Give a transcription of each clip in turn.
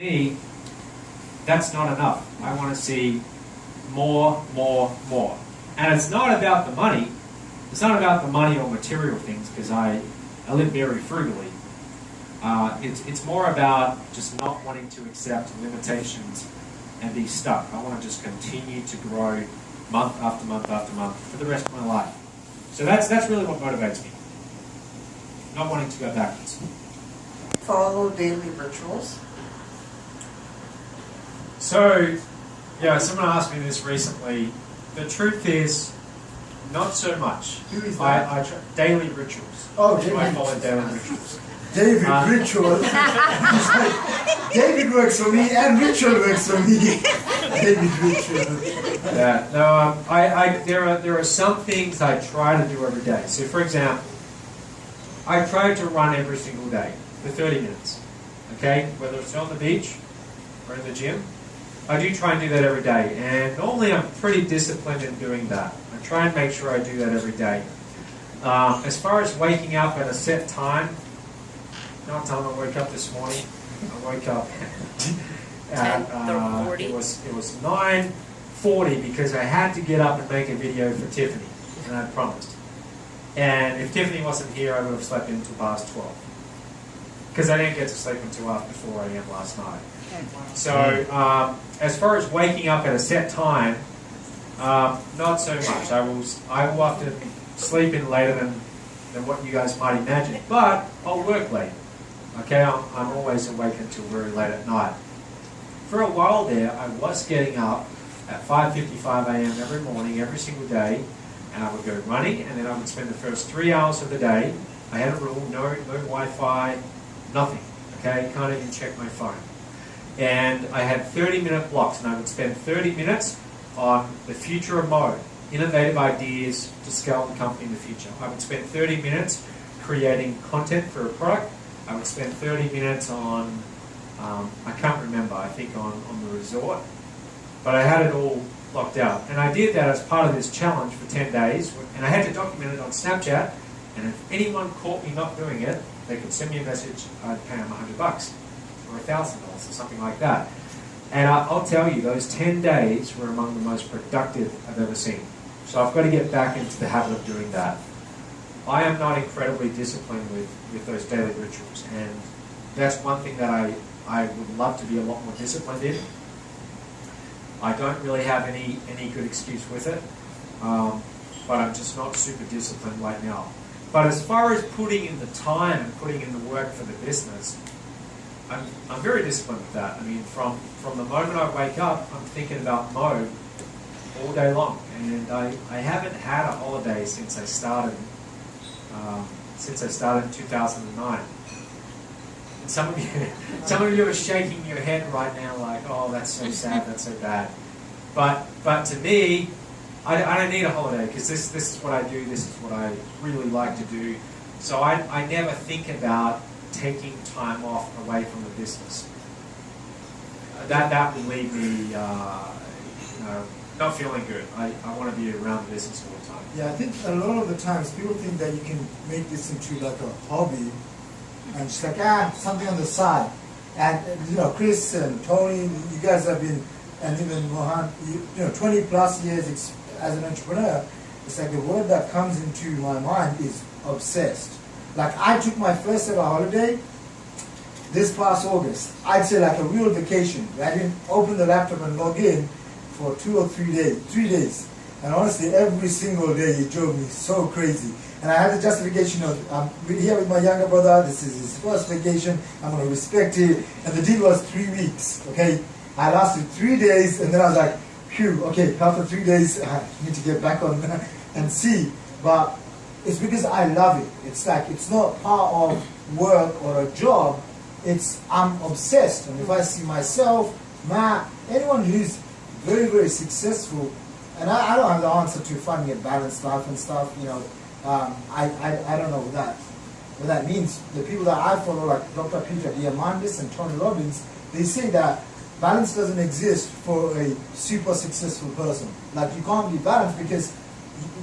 Me, that's not enough. I want to see more, more, more. And it's not about the money. It's not about the money or material things, because I live very frugally. It's more about just not wanting to accept limitations and be stuck. I want to just continue to grow month after month after month for the rest of my life. So that's really what motivates me. Not wanting to go backwards. Follow daily rituals. So, yeah, someone asked me this recently. The truth is, not so much. Who is that? I try daily rituals. Oh, Do daily I follow daily rituals? David Ritual. It's like, David works for me and Ritual works for me. David Ritual. Yeah, no, there are some things I try to do every day. So, for example, I try to run every single day for 30 minutes. Okay, whether it's on the beach or in the gym, I do try and do that every day. And normally I'm pretty disciplined in doing that. I try and make sure I do that every day. As far as waking up at a set time, not time I woke up this morning. I woke up at it was 9:40 because I had to get up and make a video for Tiffany, and I promised. And if Tiffany wasn't here, I would have slept until past 12 because I didn't get to sleep until after 4 a.m. last night. So as far as waking up at a set time, not so much. I will often sleep in later than what you guys might imagine, but I'll work late. Okay, I'm always awake until very late at night. For a while there, I was getting up at 5:55 a.m. every morning, every single day, and I would go running, and then I would spend the first 3 hours of the day. I had a rule: no Wi-Fi, nothing. Okay, can't even check my phone. And I had 30-minute blocks, and I would spend 30 minutes on the future of mode, innovative ideas to scale the company in the future. I would spend 30 minutes creating content for a product. I would spend 30 minutes on, I can't remember, I think on the resort. But I had it all locked out. And I did that as part of this challenge for 10 days. And I had to document it on Snapchat. And if anyone caught me not doing it, they could send me a message. I'd pay them $100 or $1,000 or something like that. And I'll tell you, those 10 days were among the most productive I've ever seen. So I've got to get back into the habit of doing that. I am not incredibly disciplined with those daily rituals, and that's one thing that I would love to be a lot more disciplined in. I don't really have any good excuse with it, but I'm just not super disciplined right now. But as far as putting in the time and putting in the work for the business, I'm very disciplined with that. I mean, from the moment I wake up, I'm thinking about mode all day long, and I haven't had a holiday since I started in 2009. And some of you are shaking your head right now, like, oh, that's so sad, that's so bad. But to me, I don't need a holiday because this is what I do. This is what I really like to do. So I never think about taking time off away from the business. That would leave me not feeling good. I want to be around the business all the time. Yeah, I think a lot of the times people think that you can make this into like a hobby and just like, something on the side. And, Chris and Tony, you guys have been, and even Mohan, 20 plus years as an entrepreneur. It's like the word that comes into my mind is obsessed. Like I took my first ever holiday this past August. I'd say like a real vacation. I didn't open the laptop and log in for 2 or 3 days. 3 days. And honestly, every single day it drove me so crazy. And I had the justification of, I'm here with my younger brother, this is his first vacation, I'm going to respect it. And the deal was 3 weeks, okay? I lasted 3 days, and then I was like, phew, okay, after 3 days, I need to get back on and see. But it's because I love it. It's like, it's not part of work or a job, I'm obsessed. And if I see myself, anyone who's very, very successful, and I don't have the answer to finding a balanced life and stuff, I don't know what that means. The people that I follow, like Dr. Peter Diamandis and Tony Robbins, they say that balance doesn't exist for a super successful person. Like you can't be balanced because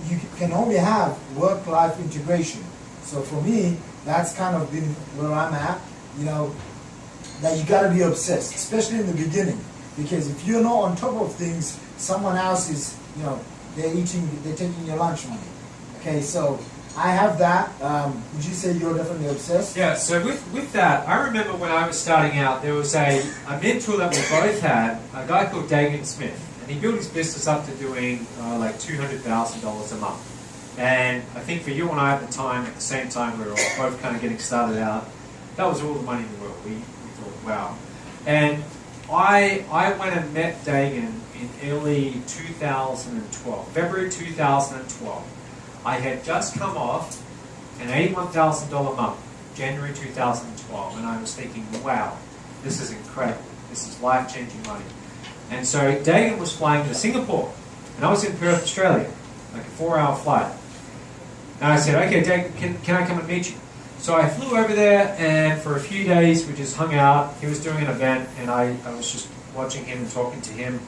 you can only have work-life integration. So for me, that's kind of been where I'm at. that you gotta be obsessed, especially in the beginning. Because if you're not on top of things, someone else is, they're taking your lunch money. Okay, so I have that. Would you say you're definitely obsessed? Yeah, so with that, I remember when I was starting out, there was a mentor that we both had, a guy called Dagan Smith, and he built his business up to doing like $200,000 a month. And I think for you and I at the same time, we were both kind of getting started out. That was all the money in the world. We thought, wow. And I went and met Dagan in early 2012, February 2012. I had just come off an $81,000 month, January 2012, and I was thinking, wow, this is incredible. This is life-changing money. And so Dagan was flying to Singapore, and I was in Perth, Australia, like a 4-hour flight. And I said, okay, Dagan, can I come and meet you? So I flew over there, and for a few days we just hung out. He was doing an event, and I was just watching him and talking to him.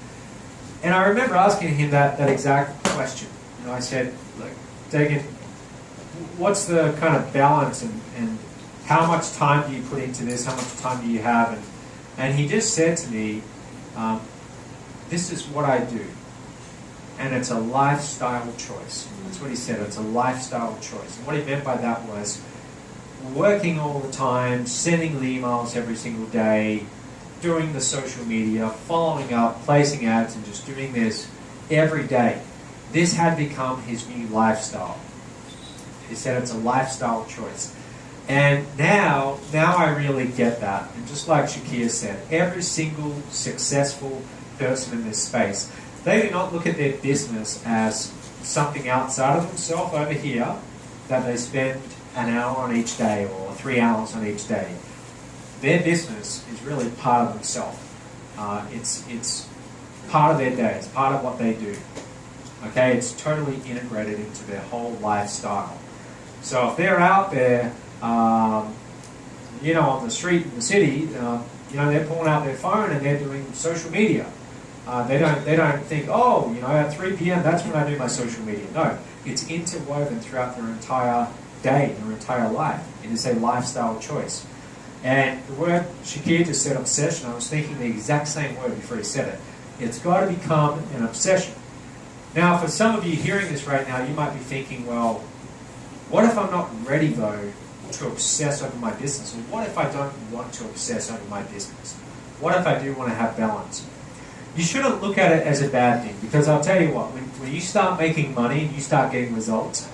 And I remember asking him that exact question. I said, look, Dagan, what's the kind of balance and how much time do you put into this? How much time do you have? And he just said to me, this is what I do. And it's a lifestyle choice. That's what he said. It's a lifestyle choice. And what he meant by that was working all the time, sending the emails every single day, doing the social media, following up, placing ads, and just doing this every day. This had become his new lifestyle. He said it's a lifestyle choice. And now I really get that. And just like Shakir said, every single successful person in this space, they do not look at their business as something outside of themselves over here that they spend an hour on each day or 3 hours on each day. Their business is really part of themselves. It's part of their day. It's part of what they do. Okay, it's totally integrated into their whole lifestyle. So if they're out there, on the street in the city, they're pulling out their phone and they're doing social media. They don't think, at 3 p.m. that's when I do my social media. No, it's interwoven throughout their entire day, their entire life. It is a lifestyle choice. And the word Shakir just said, obsession. I was thinking the exact same word before he said it. It's got to become an obsession. Now, for some of you hearing this right now, you might be thinking, well, what if I'm not ready, though, to obsess over my business? Or what if I don't want to obsess over my business? What if I do want to have balance? You shouldn't look at it as a bad thing, because I'll tell you what, when you start making money and you start getting results,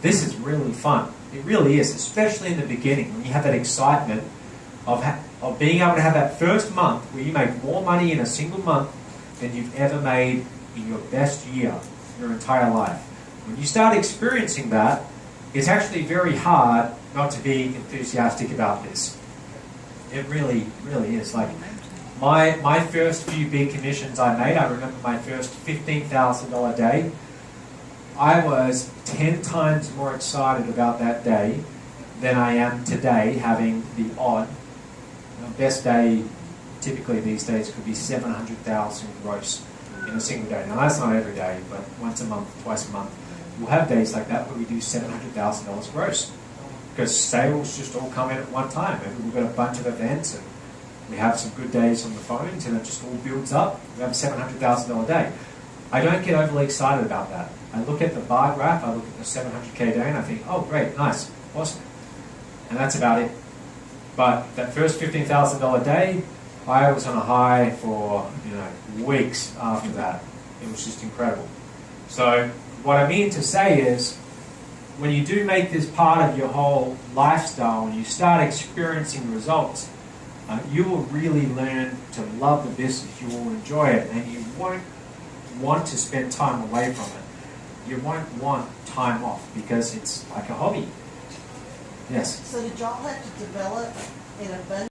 this is really fun. It really is, especially in the beginning, when you have that excitement of being able to have that first month where you make more money in a single month than you've ever made in your best year, your entire life. When you start experiencing that, it's actually very hard not to be enthusiastic about this. It really, really is. Like my first few big commissions I made, I remember my first $15,000 day, I was 10 times more excited about that day than I am today, having the odd. Best day typically these days could be 700,000 gross in a single day. Now that's not every day, but once a month, twice a month. We'll have days like that where we do $700,000 gross, because sales just all come in at one time. Maybe we've got a bunch of events and we have some good days on the phones and it just all builds up. We have a $700,000 day. I don't get overly excited about that. I look at the bar graph, I look at the 700K day and I think, oh great, nice, awesome. And that's about it. But that first $15,000 day, I was on a high for weeks after that. It was just incredible. So what I mean to say is, when you do make this part of your whole lifestyle and you start experiencing results, you will really learn to love the business. You will enjoy it, and you won't want to spend time away from it. You won't want time off because it's like a hobby. Yes? So did y'all have to develop an abundance